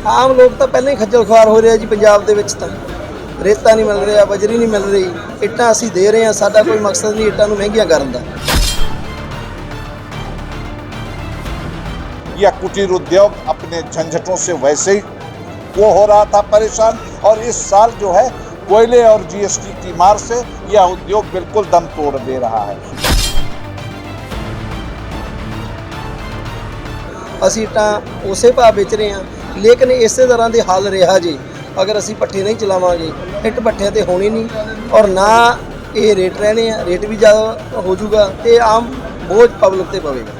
ਆਮ ਲੋਕ ਤਾਂ ਪਹਿਲਾਂ ਹੀ ਖੱਜਲ ਖੁਆਰ ਹੋ ਰਿਹਾ ਜੀ। ਪੰਜਾਬ ਦੇ ਵਿੱਚ ਤਾਂ ਰੇਤਾ नहीं मिल रहा, बजरी नहीं मिल रही, ਇੱਟਾਂ ਅਸੀਂ ਦੇ ਰਹੇ ਹਾਂ। ਸਾਡਾ ਕੋਈ ਮਕਸਦ ਨਹੀਂ ਇੱਟਾਂ ਨੂੰ ਮਹਿੰਗੀਆਂ ਕਰਨ ਦਾ। यह कुटीर उद्योग अपने झंझटों से वैसे ही वो हो रहा था परेशान, और इस साल जो है कोयले और जीएसटी की मार से यह उद्योग बिल्कुल दम तोड़ दे रहा है। ਅਸੀਂ ਇੱਟਾਂ ਉਸੇ ਭਾਅ ਵੇਚ ਰਹੇ ਹਾਂ, ਲੇਕਿਨ ਇਸੇ ਤਰ੍ਹਾਂ ਦੇ ਹੱਲ ਰਿਹਾ ਜੀ। ਅਗਰ ਅਸੀਂ ਪੱਠੇ ਨਹੀਂ ਚਲਾਵਾਂਗੇ, ਇੱਟ ਪੱਠਿਆਂ ਤੇ ਹੋਣੀ ਨਹੀਂ, ਔਰ ਨਾ ਇਹ ਰੇਟ ਰਹਿਣੇ ਆ। ਰੇਟ ਵੀ ਜ਼ਿਆਦਾ ਹੋ ਜਾਊਗਾ ਤੇ ਆਮ ਬੋਝ ਪਬਲਿਕ ਤੇ ਪਵੇਗਾ।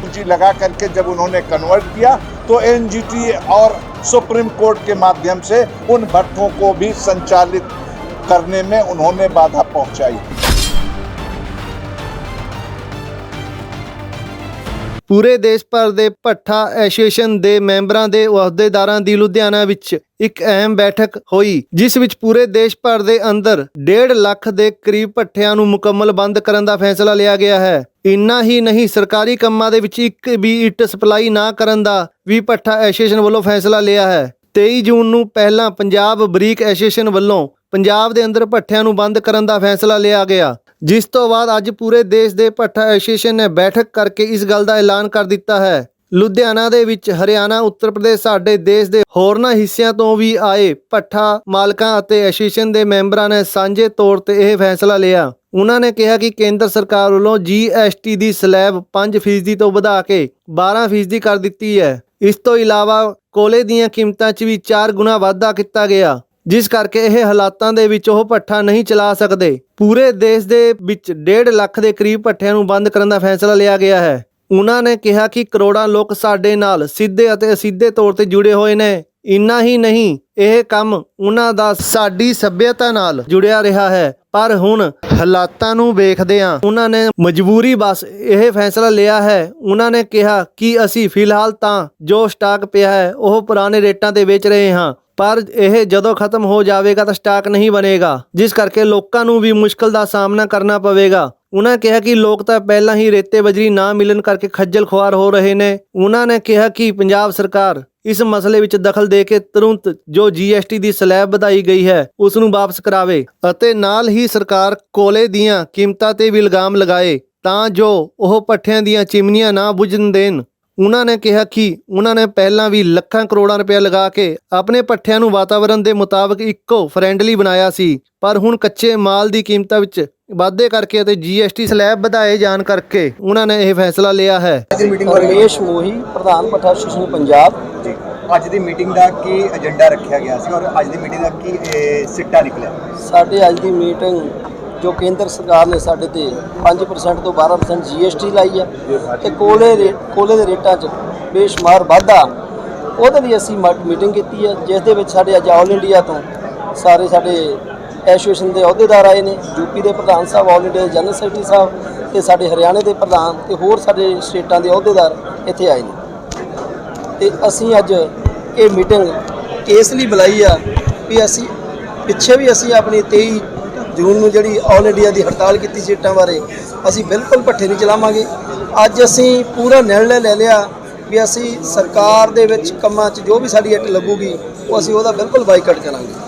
पूंजी लगा करके जब उन्होंने कन्वर्ट किया तो एनजीटी और सुप्रीम कोर्ट के माध्यम से उन भट्ठों को भी संचालित करने में उन्होंने बाधा पहुंचाई। ਪੂਰੇ ਦੇਸ਼ ਭਰ ਦੇ ਭੱਠਾ ਐਸੋਸੀਏਸ਼ਨ ਦੇ ਮੈਂਬਰਾਂ ਦੇ ਅਹੁਦੇਦਾਰਾਂ ਦੀ ਲੁਧਿਆਣਾ ਵਿੱਚ ਇੱਕ ਅਹਿਮ ਬੈਠਕ ਹੋਈ, ਜਿਸ ਵਿੱਚ ਪੂਰੇ ਦੇਸ਼ ਭਰ ਦੇ ਅੰਦਰ 1.5 ਲੱਖ ਦੇ ਕਰੀਬ ਭੱਠਿਆਂ ਨੂੰ ਮੁਕੰਮਲ ਬੰਦ ਕਰਨ ਦਾ ਫੈਸਲਾ ਲਿਆ ਗਿਆ ਹੈ। ਇੰਨਾ ਹੀ ਨਹੀਂ, ਸਰਕਾਰੀ ਕੰਮਾਂ ਦੇ ਵਿੱਚ ਇੱਕ ਵੀ ਇੱਟ ਸਪਲਾਈ ਨਾ ਕਰਨ ਦਾ ਵੀ ਭੱਠਾ ਐਸੋਸੀਏਸ਼ਨ ਵੱਲੋਂ ਫੈਸਲਾ ਲਿਆ ਹੈ। 23 ਜੂਨ ਨੂੰ ਪਹਿਲਾਂ ਪੰਜਾਬ ਬਰੀਕ ਐਸੋਸੀਏਸ਼ਨ ਵੱਲੋਂ ਪੰਜਾਬ ਦੇ ਅੰਦਰ ਭੱਠਿਆਂ ਨੂੰ ਬੰਦ ਕਰਨ ਦਾ ਫੈਸਲਾ ਲਿਆ ਗਿਆ, ਜਿਸ ਤੋਂ ਬਾਅਦ ਅੱਜ ਪੂਰੇ ਦੇਸ਼ ਦੇ ਭੱਠਾ ਐਸੋਸੀਏਸ਼ਨ ਨੇ ਬੈਠਕ ਕਰਕੇ ਇਸ ਗੱਲ ਦਾ ਐਲਾਨ ਕਰ ਦਿੱਤਾ ਹੈ। ਲੁਧਿਆਣਾ ਦੇ ਵਿੱਚ ਹਰਿਆਣਾ, ਉੱਤਰ ਪ੍ਰਦੇਸ਼, ਸਾਡੇ ਦੇਸ਼ ਦੇ ਹੋਰਨਾਂ ਹਿੱਸਿਆਂ ਤੋਂ ਵੀ ਆਏ ਭੱਠਾ ਮਾਲਕਾਂ ਅਤੇ ਐਸੋਸੀਏਸ਼ਨ ਦੇ ਮੈਂਬਰਾਂ ਨੇ ਸਾਂਝੇ ਤੌਰ ਤੇ ਇਹ ਫੈਸਲਾ ਲਿਆ। ਉਹਨਾਂ ਨੇ ਕਿਹਾ ਕਿ ਕੇਂਦਰ ਸਰਕਾਰ ਵੱਲੋਂ GST ਦੀ ਸਲੈਬ 5% ਤੋਂ ਵਧਾ ਕੇ 12% ਕਰ ਦਿੱਤੀ ਹੈ। ਇਸ ਤੋਂ ਇਲਾਵਾ ਕੋਲੇ ਦੀਆਂ ਕੀਮਤਾਂ 'ਚ ਵੀ 4 ਗੁਣਾ ਵਾਧਾ ਕੀਤਾ ਗਿਆ, ਜਿਸ ਕਰਕੇ ਇਹ ਹਾਲਾਤਾਂ ਦੇ ਵਿੱਚ ਉਹ ਭੱਠਾ ਨਹੀਂ ਚਲਾ ਸਕਦੇ। ਪੂਰੇ ਦੇਸ਼ ਦੇ ਵਿੱਚ 1.5 ਲੱਖ ਦੇ ਕਰੀਬ ਭੱਠਿਆਂ ਨੂੰ ਬੰਦ ਕਰਨ ਦਾ ਫੈਸਲਾ ਲਿਆ ਗਿਆ ਹੈ। ਉਹਨਾਂ ਨੇ ਕਿਹਾ ਕਿ ਕਰੋੜਾਂ ਲੋਕ ਸਾਡੇ ਨਾਲ ਸਿੱਧੇ ਅਤੇ ਅਸਿੱਧੇ ਤੌਰ ਤੇ ਜੁੜੇ ਹੋਏ ਨੇ। ਇੰਨਾ ਹੀ ਨਹੀਂ, ਇਹ ਕੰਮ ਉਹਨਾਂ ਦਾ ਸਾਡੀ ਸੱਭਿਅਤਾ ਨਾਲ ਜੁੜਿਆ ਰਿਹਾ ਹੈ, ਪਰ ਹੁਣ ਹਾਲਾਤਾਂ ਨੂੰ ਵੇਖਦਿਆਂ ਉਹਨਾਂ ਨੇ ਮਜਬੂਰੀ ਬਸ ਇਹ ਫੈਸਲਾ ਲਿਆ ਹੈ। ਉਹਨਾਂ ਨੇ ਕਿਹਾ ਕਿ ਅਸੀਂ ਫਿਲਹਾਲ ਤਾਂ ਜੋ ਸਟਾਕ ਪਿਆ ਹੈ ਉਹ ਪੁਰਾਣੇ ਰੇਟਾਂ ਤੇ ਵੇਚ ਰਹੇ ਹਾਂ, ਪਰ ਇਹ ਜਦੋਂ ਖਤਮ ਹੋ ਜਾਵੇਗਾ ਤਾਂ ਸਟਾਕ ਨਹੀਂ ਬਣੇਗਾ, ਜਿਸ ਕਰਕੇ ਲੋਕਾਂ ਨੂੰ ਵੀ ਮੁਸ਼ਕਲ ਦਾ ਸਾਹਮਣਾ ਕਰਨਾ ਪਵੇਗਾ। ਉਹਨਾਂ ਕਿਹਾ ਕਿ ਲੋਕ ਤਾਂ ਪਹਿਲਾਂ ਹੀ ਰੇਤੇ ਬਜਰੀ ਨਾ ਮਿਲਣ ਕਰਕੇ ਖੱਜਲ ਖੁਆਰ ਹੋ ਰਹੇ ਨੇ। ਉਹਨਾਂ ਨੇ ਕਿਹਾ ਕਿ ਪੰਜਾਬ ਸਰਕਾਰ ਇਸ ਮਸਲੇ ਵਿੱਚ ਦਖਲ ਦੇ ਕੇ ਤੁਰੰਤ ਜੋ GST ਦੀ ਸਲੈਬ ਵਧਾਈ ਗਈ ਹੈ ਉਸ ਨੂੰ ਵਾਪਸ ਕਰਾਵੇ, ਅਤੇ ਨਾਲ ਹੀ ਸਰਕਾਰ ਕੋਲੇ ਦੀਆਂ ਕੀਮਤਾਂ ਤੇ ਵੀ ਲਗਾਮ ਲਗਾਏ ਤਾਂ ਜੋ ਉਹ ਭੱਠਿਆਂ ਦੀਆਂ ਚਿਮਨੀਆਂ ਨਾ ਬੁਝਣ ਦੇਣ। ਉਹਨਾਂ ਨੇ ਕਿਹਾ ਕਿ ਉਹਨਾਂ ਨੇ ਪਹਿਲਾਂ ਵੀ ਲੱਖਾਂ ਕਰੋੜਾਂ ਰੁਪਏ ਲਗਾ ਕੇ ਆਪਣੇ ਭੱਠਿਆਂ ਨੂੰ ਵਾਤਾਵਰਣ ਦੇ ਮੁਤਾਬਕ ਇਕੋ ਫਰੈਂਡਲੀ ਬਣਾਇਆ ਸੀ, ਪਰ ਹੁਣ ਕੱਚੇ ਮਾਲ ਦੀ ਕੀਮਤਾਂ ਵਿੱਚ ਵਾਧੇ ਕਰਕੇ ਅਤੇ GST ਸਲੈਬ ਵਧਾਏ ਜਾਣ ਕਰਕੇ ਉਹਨਾਂ ਨੇ ਇਹ ਫੈਸਲਾ ਲਿਆ ਹੈ। ਰਮੇਸ਼ ਮੋਹੀ, ਪ੍ਰਧਾਨ ਭੱਠਾ ਐਸੋਸੀਏਸ਼ਨ ਪੰਜਾਬ। ਜੀ, ਅੱਜ ਦੀ ਮੀਟਿੰਗ ਦਾ ਕੀ ਏਜੰਡਾ ਰੱਖਿਆ ਗਿਆ ਸੀ ਔਰ ਅੱਜ ਦੀ ਮੀਟਿੰਗ ਦਾ ਕੀ ਸਿੱਟਾ ਨਿਕਲਿਆ? ਸਾਡੇ ਅੱਜ ਦੀ ਮੀਟਿੰਗ ਜੋ ਕੇਂਦਰ ਸਰਕਾਰ ਨੇ ਸਾਡੇ ਤੇ 5% ਤੋਂ 12% GST ਲਾਈ ਹੈ ਤੇ ਕੋਲੇ ਦੇ ਰੇਟਾਂ 'ਚ ਬੇਸ਼ੁਮਾਰ ਵਾਧਾ, ਉਹਦੇ ਲਈ ਅਸੀਂ ਮੀਟਿੰਗ ਕੀਤੀ ਹੈ, ਜਿਸ ਦੇ ਵਿੱਚ ਸਾਡੇ ਅੱਜ ਆਲ ਇੰਡੀਆ ਤੋਂ ਸਾਰੇ ਸਾਡੇ ਐਸੋਸੀਏਸ਼ਨ ਦੇ ਅਹੁਦੇਦਾਰ ਆਏ ਨੇ। ਯੂਪੀ ਦੇ ਪ੍ਰਧਾਨ ਸਾਹਿਬ, ਆਲ ਇੰਡੀਆ ਜਨਰਲ ਸੈਕਟਰੀ ਸਾਹਿਬ ਤੇ ਸਾਡੇ ਹਰਿਆਣੇ ਦੇ ਪ੍ਰਧਾਨ ਤੇ ਹੋਰ ਸਾਡੇ ਸਟੇਟਾਂ ਦੇ ਅਹੁਦੇਦਾਰ ਇੱਥੇ ਆਏ ਨੇ। ਤੇ ਅਸੀਂ ਅੱਜ ਇਹ ਮੀਟਿੰਗ ਇਸ ਲਈ ਬੁਲਾਈ ਆ ਵੀ ਅਸੀਂ ਪਿੱਛੇ ਵੀ ਅਸੀਂ ਆਪਣੀ 23 ਜੂਨ ਨੂੰ ਜਿਹੜੀ ਆਲ ਇੰਡੀਆ ਦੀ ਹੜਤਾਲ ਕੀਤੀ ਸੀ ਇੱਟਾਂ ਬਾਰੇ, ਅਸੀਂ ਬਿਲਕੁਲ ਭੱਠੇ ਨਹੀਂ ਚਲਾਵਾਂਗੇ। ਅੱਜ ਅਸੀਂ ਪੂਰਾ ਨਿਰਣਾ ਲੈ ਲਿਆ ਵੀ ਅਸੀਂ ਸਰਕਾਰ ਦੇ ਵਿੱਚ ਕੰਮਾਂ 'ਚ ਜੋ ਵੀ ਸਾਡੀ ਇੱਟ ਲੱਗੂਗੀ ਉਹ ਅਸੀਂ ਉਹਦਾ ਬਿਲਕੁਲ ਬਾਈਕਾਟ ਕਰਾਂਗੇ।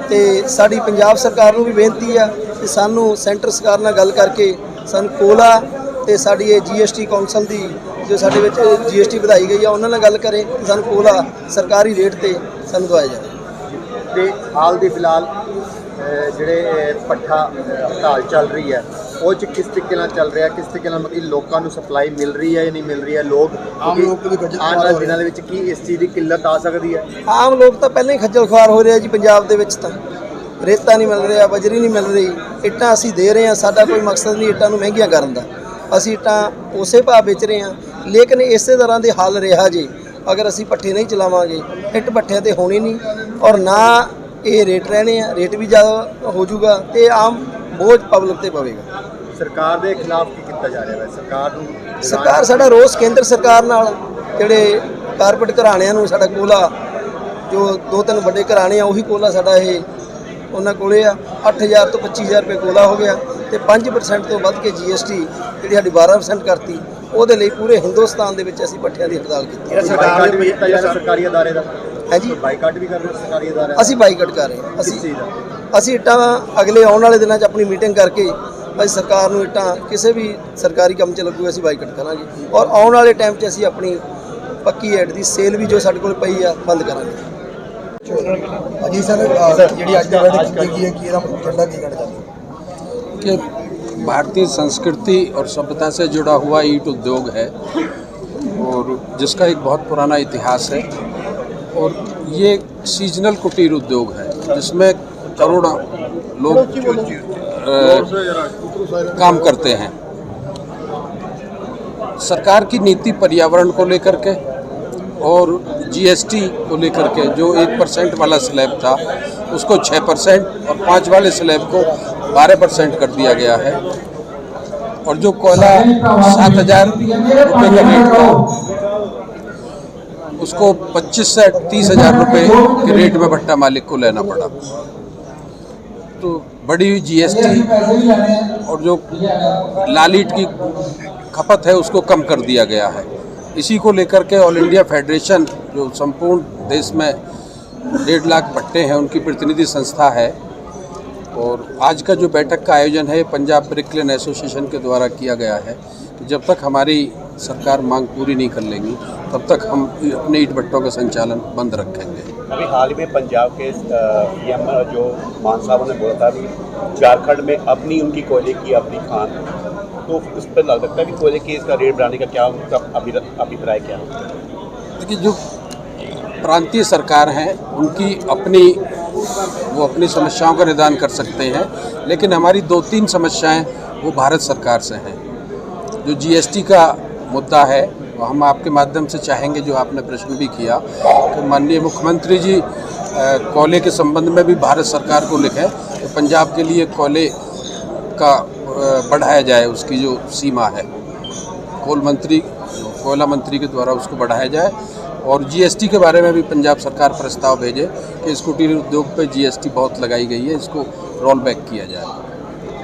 ਤੇ ਸਾਡੀ ਪੰਜਾਬ ਸਰਕਾਰ ਨੂੰ ਵੀ ਬੇਨਤੀ ਆ ਕਿ ਸਾਨੂੰ ਸੈਂਟਰ ਸਰਕਾਰ ਨਾਲ ਗੱਲ ਕਰਕੇ ਸਾਨੂੰ ਕੋਲਾ ਤੇ ਸਾਡੀ ਇਹ GST ਕੌਂਸਲ ਦੀ ਜੋ ਸਾਡੇ ਵਿੱਚ GST ਵਧਾਈ ਗਈ ਆ ਉਹਨਾਂ ਨਾਲ ਗੱਲ ਕਰੇ ਕਿ ਸਾਨੂੰ ਕੋਲਾ ਸਰਕਾਰੀ ਰੇਟ ਤੇ ਸਾਨੂੰ ਦਵਾਇਆ ਜਾਵੇ। ਤੇ ਹਾਲ ਦੀ ਫਿਲਹਾਲ ਜਿਹੜੇ ਭੱਠਾ ਹੜਤਾਲ ਚੱਲ ਰਹੀ ਹੈ ਉਹ 'ਚ ਕਿਸ ਤਰੀਕੇ ਨਾਲ ਚੱਲ ਰਿਹਾ, ਕਿਸ ਤਰੀਕੇ ਨਾਲ ਮਤਲਬ ਲੋਕਾਂ ਨੂੰ ਸਪਲਾਈ ਮਿਲ ਰਹੀ ਹੈ ਜਾਂ ਨਹੀਂ ਮਿਲ ਰਹੀ ਹੈ? ਆਮ ਲੋਕ ਵੀ ਆਉਣ ਵਾਲੇ ਦਿਨਾਂ ਦੇ ਵਿੱਚ ਕੀ ਇਸ ਚੀਜ਼ ਦੀ ਕਿੱਲਤ ਆ ਸਕਦੀ ਹੈ? ਆਮ ਲੋਕ ਤਾਂ ਪਹਿਲਾਂ ਹੀ ਖੱਜਲ ਖੁਆਰ ਹੋ ਰਿਹਾ ਜੀ। ਪੰਜਾਬ ਦੇ ਵਿੱਚ ਤਾਂ ਰੇਤਾ ਨਹੀਂ ਮਿਲ ਰਿਹਾ, ਬਜਰੀ ਨਹੀਂ ਮਿਲ ਰਹੀ, ਇੱਟਾਂ ਅਸੀਂ ਦੇ ਰਹੇ ਹਾਂ। ਸਾਡਾ ਕੋਈ ਮਕਸਦ ਨਹੀਂ ਇੱਟਾਂ ਨੂੰ ਮਹਿੰਗੀਆਂ ਕਰਨ ਦਾ। ਅਸੀਂ ਇੱਟਾਂ ਉਸੇ ਭਾਅ ਵੇਚ ਰਹੇ ਹਾਂ, ਲੇਕਿਨ ਇਸੇ ਤਰ੍ਹਾਂ ਦੇ ਹੱਲ ਰਿਹਾ ਜੀ। ਅਗਰ ਅਸੀਂ ਪੱਠੇ ਨਹੀਂ ਚਲਾਵਾਂਗੇ, ਇੱਟ ਪੱਠਿਆਂ ਤੇ ਹੋਣੀ ਨਹੀਂ, ਔਰ ਨਾ ਇਹ ਰੇਟ ਰਹਿਣੇ ਆ। ਰੇਟ ਵੀ ਜ਼ਿਆਦਾ ਹੋ ਜਾਊਗਾ ਤੇ ਆਮ ਬੋਝ ਪਬਲਿਕ ਤੇ ਪਵੇਗਾ। ਸਰਕਾਰ ਦੇ ਖਿਲਾਫ ਕੀ ਕੀਤਾ ਜਾ ਰਿਹਾ ਹੈ? ਸਰਕਾਰ ਸਾਡਾ ਰੋਸ ਕੇਂਦਰ ਸਰਕਾਰ ਨਾਲ, ਜਿਹੜੇ ਕਾਰਪੋਰੇਟ ਘਰਾਣਿਆਂ ਨੂੰ ਸਾਡਾ ਕੋਲਾ ਜੋ 2-3 ਵੱਡੇ ਘਰਾਣੇ ਆ ਉਹੀ ਕੋਲਾ ਸਾਡਾ ਇਹ ਉਹਨਾਂ ਕੋਲੇ ਆ 8000 ਤੋਂ 25000 ਰੁਪਏ ਕੋਲਾ ਹੋ ਗਿਆ ਤੇ 5% ਤੋਂ ਵੱਧ ਕੇ GST ਜਿਹੜੀ ਸਾਡੀ 12% ਕਰਤੀ। ਉਹਦੇ ਲਈ ਪੂਰੇ ਹਿੰਦੁਸਤਾਨ ਦੇ ਵਿੱਚ ਅਸੀਂ ਭੱਠਿਆਂ ਦੀ ਹੜਤਾਲ ਕੀਤੀ ਹੈ। ਬਾਈਕਾਟ ਵੀ ਕੀਤਾ ਜਾ ਰਿਹਾ ਸਰਕਾਰੀ ਅਦਾਰੇ ਦਾ ਹੈ ਜੀ, ਬਾਈਕਾਟ ਵੀ ਕਰ ਰਹੇ ਸਰਕਾਰੀ ਅਦਾਰੇ ਅਸੀਂ ਬਾਈਕਾਟ ਕਰ ਰਹੇ ਹਾਂ। ਕਿਸ ਚੀਜ਼ ਦਾ? ਅਸੀਂ ਇੱਟਾਂ ਅਗਲੇ ਆਉਣ ਵਾਲੇ ਦਿਨਾਂ 'ਚ ਆਪਣੀ ਮੀਟਿੰਗ ਕਰਕੇ ਅਸੀਂ ਸਰਕਾਰ ਨੂੰ ਇੱਟਾਂ ਕਿਸੇ ਵੀ ਸਰਕਾਰੀ ਕੰਮ 'ਚ ਲੱਗੂ ਅਸੀਂ ਬਾਈਕਾਟ ਕਰਾਂਗੇ, ਔਰ ਆਉਣ ਵਾਲੇ ਟਾਈਮ 'ਚ ਅਸੀਂ ਆਪਣੀ ਪੱਕੀ ਇੱਟ ਦੀ ਸੇਲ ਵੀ ਜੋ ਸਾਡੇ ਕੋਲ ਪਈ ਆ ਬੰਦ ਕਰਾਂਗੇ। जी सर जी आज की बैठक की गई है कि झंडा की कहना चाहते कि भारतीय संस्कृति और सभ्यता से जुड़ा हुआ ईंट उद्योग है और जिसका एक बहुत पुराना इतिहास है और ये सीजनल कुटीर उद्योग है जिसमें करोड़ों लोग काम करते हैं। सरकार की नीति पर्यावरण को लेकर के और जीएसटी को लेकर के जो 1% वाला स्लैब था उसको 6% और 5 वाले स्लैब को 12% कर दिया गया है और जो कोयला 7,000 रुपये का रेट था उसको 25 से 30,000 रुपये के रेट में भट्टा मालिक को लेना पड़ा। तो बढ़ी हुई जीएसटी और जो लाल ईंट की खपत है उसको कम कर दिया गया है। इसी को लेकर के ऑल इंडिया फेडरेशन जो संपूर्ण देश में 1.5 लाख भट्टे हैं उनकी प्रतिनिधि संस्था है और आज का जो बैठक का आयोजन है पंजाब ब्रिकलेन एसोसिएशन के द्वारा किया गया है कि जब तक हमारी सरकार मांग पूरी नहीं कर लेगी तब तक हम अपने ईंट भट्टों का संचालन बंद रखेंगे। अभी हाल में पंजाब के सीएम जो मान साहब ने बोला था कि झारखंड में अपनी उनकी कोयले की अपनी खान, तो इस पर लगता है कि कोयले के इसका रेट बढ़ाने का क्या उनका अभिप्राय क्या है? देखिए जो प्रांतीय सरकार हैं उनकी अपनी वो अपनी समस्याओं का निदान कर सकते हैं, लेकिन हमारी 2-3 समस्याएं वो भारत सरकार से हैं। जो जीएसटी का मुद्दा है वो हम आपके माध्यम से चाहेंगे, जो आपने प्रश्न भी किया, कि माननीय मुख्यमंत्री जी कोयले के संबंध में भी भारत सरकार को लिखें तो पंजाब के लिए कोयले का बढ़ाया जाए, उसकी जो सीमा है कोयला मंत्री के द्वारा उसको बढ़ाया जाए और जीएसटी के बारे में भी पंजाब सरकार प्रस्ताव भेजे कि इस कुटीर उद्योग पे जीएसटी बहुत लगाई गई है, इसको रोल बैक किया जाए।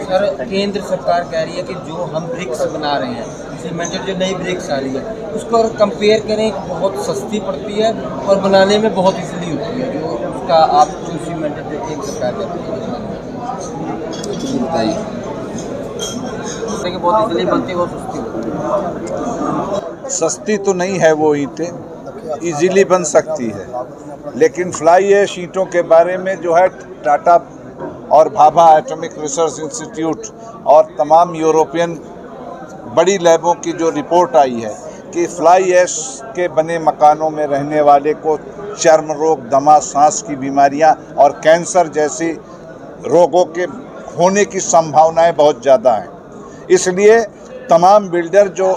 सर केंद्र सरकार कह रही है कि जो हम ब्रिक्स बना रहे हैं, सीमेंटेड जो नई ब्रिक्स आ रही है उसको अगर कंपेयर करें बहुत सस्ती पड़ती है और बनाने में बहुत इजीली होती है, जो उसका आप जो सीमेंटेड एक सरकार कहती है बताइए कि बहुत इजीली बनती है और सस्ती होती है। सस्ती तो नहीं है वो ईंटें, इजीली बन सकती है, लेकिन फ्लाई ऐश ईंटों के बारे में जो है टाटा और भाभा एटॉमिक रिसर्च इंस्टीट्यूट और तमाम यूरोपियन बड़ी लैबों की जो रिपोर्ट आई है कि फ्लाई ऐश के बने मकानों में रहने वाले को चर्म रोग, दमा, सांस की बीमारियां और कैंसर जैसी रोगों के होने की संभावनाएं बहुत ज़्यादा हैं। इसलिए तमाम बिल्डर जो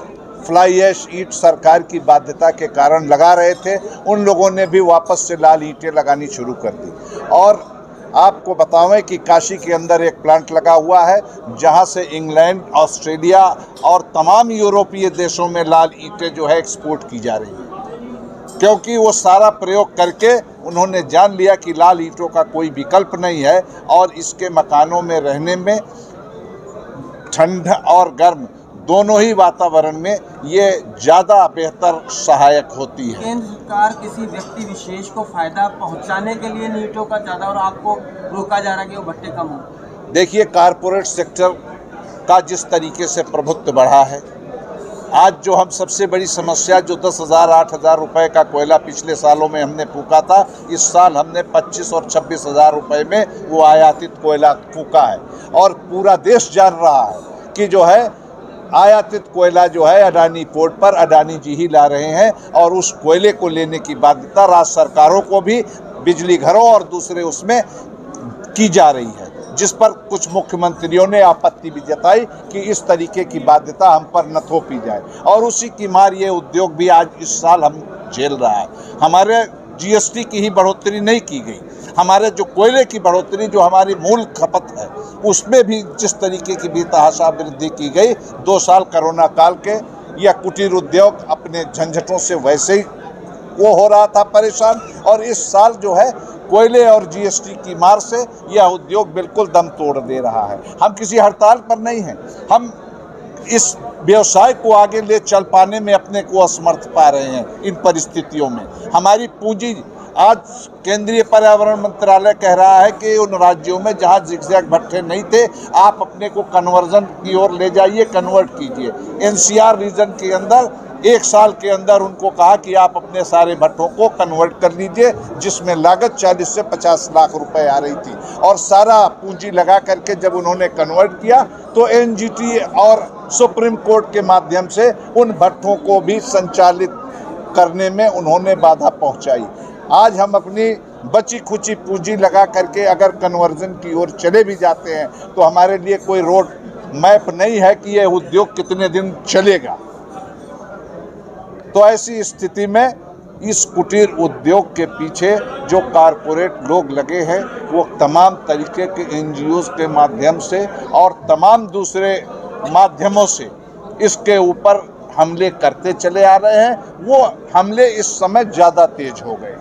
फ्लाई ऐश ईंट सरकार की बाध्यता के कारण लगा रहे थे, उन लोगों ने भी वापस से लाल ईंटें लगानी शुरू कर दी। और आपको बतावें कि काशी के अंदर एक प्लांट लगा हुआ है जहां से इंग्लैंड, ऑस्ट्रेलिया और तमाम यूरोपीय देशों में लाल ईंटें जो है एक्सपोर्ट की जा रही हैं, क्योंकि वो सारा प्रयोग करके उन्होंने जान लिया कि लाल ईंटों का कोई विकल्प नहीं है और इसके मकानों में रहने में ठंड और गर्म दोनों ही वातावरण में ये ज़्यादा बेहतर सहायक होती है। केंद्र सरकार किसी व्यक्ति विशेष को फायदा पहुंचाने के लिए ईंटों का ज़्यादा और आपको रोका जा रहा है कि वो भट्टे कम हो। देखिए कारपोरेट सेक्टर का जिस तरीके से प्रभुत्व बढ़ा है, आज जो हम सबसे बड़ी समस्या जो 10,000 8,000 रुपये का कोयला पिछले सालों में हमने फूका था, इस साल हमने 25 और 26,000 रुपये में वो आयातित कोयला फूका है और पूरा देश जान रहा है कि जो है आयातित कोयला जो है अडानी पोर्ट पर अडानी जी ही ला रहे हैं और उस कोयले को लेने की बाध्यता राज्य सरकारों को भी बिजली घरों और दूसरे उसमें की जा रही है, जिस पर कुछ मुख्यमंत्रियों ने आपत्ति भी जताई कि इस तरीके की बाध्यता हम पर न थोपी जाए और उसी की मार ये उद्योग भी आज इस साल हम झेल रहा है। हमारे जीएसटी की ही बढ़ोतरी नहीं की गई, हमारे जो कोयले की बढ़ोतरी जो हमारी मूल खपत है उसमें भी जिस तरीके की बेतहाशा वृद्धि की गई 2 साल कोरोना काल के, यह कुटीर उद्योग अपने झंझटों से वैसे ही वो हो रहा था परेशान और इस साल जो है कोयले और जीएसटी की मार से यह उद्योग बिल्कुल दम तोड़ दे रहा है। हम किसी हड़ताल पर नहीं हैं, हम इस व्यवसाय को आगे ले चल पाने में अपने को असमर्थ पा रहे हैं। इन परिस्थितियों में हमारी पूंजी, आज केंद्रीय पर्यावरण मंत्रालय कह रहा है कि उन राज्यों में जहां जिगजैग भट्टे नहीं थे, आप अपने को कन्वर्जन की ओर ले जाइए, कन्वर्ट कीजिए। एनसीआर रीजन के अंदर 1 साल के अंदर उनको कहा कि आप अपने सारे भट्टों को कन्वर्ट कर लीजिए, जिसमें लागत 40 से 50 लाख रुपए आ रही थी। और सारा पूंजी लगा करके जब उन्होंने कन्वर्ट किया तो एनजीटी और सुप्रीम कोर्ट के माध्यम से उन भट्टों को भी संचालित करने में उन्होंने बाधा पहुंचाई। आज हम अपनी बची खुची पूंजी लगा करके अगर कन्वर्जन की ओर चले भी जाते हैं तो हमारे लिए कोई रोड मैप नहीं है कि यह उद्योग कितने दिन चलेगा। तो ऐसी स्थिति में इस कुटीर उद्योग के पीछे जो कारपोरेट लोग लगे हैं, वो तमाम तरीके के एनजीओज के माध्यम से और तमाम दूसरे माध्यमों से इसके ऊपर हमले करते चले आ रहे हैं। वो हमले इस समय ज़्यादा तेज हो गए।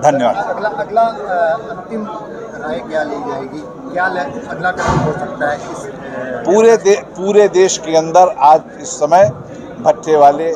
धन्यवाद। अगला अंतिम राय क्या ली जाएगी, क्या अगला कदम हो सकता है इस पूरे देश के अंदर आज इस समय भट्टे वाले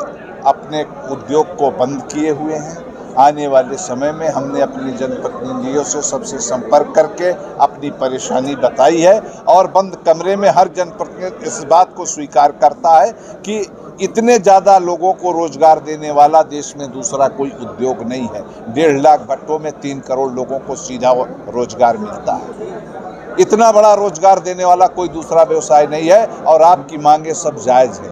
अपने उद्योग को बंद किए हुए हैं। आने वाले समय में हमने अपने जनप्रतिनिधियों से सबसे संपर्क करके अपनी परेशानी बताई है और बंद कमरे में हर जनप्रतिनिधि इस बात को स्वीकार करता है कि इतने ज़्यादा लोगों को रोजगार देने वाला देश में दूसरा कोई उद्योग नहीं है। 1.5 लाख भट्टों में 3 करोड़ लोगों को सीधा रोजगार मिलता है। इतना बड़ा रोजगार देने वाला कोई दूसरा व्यवसाय नहीं है और आपकी मांगे सब जायज़ है।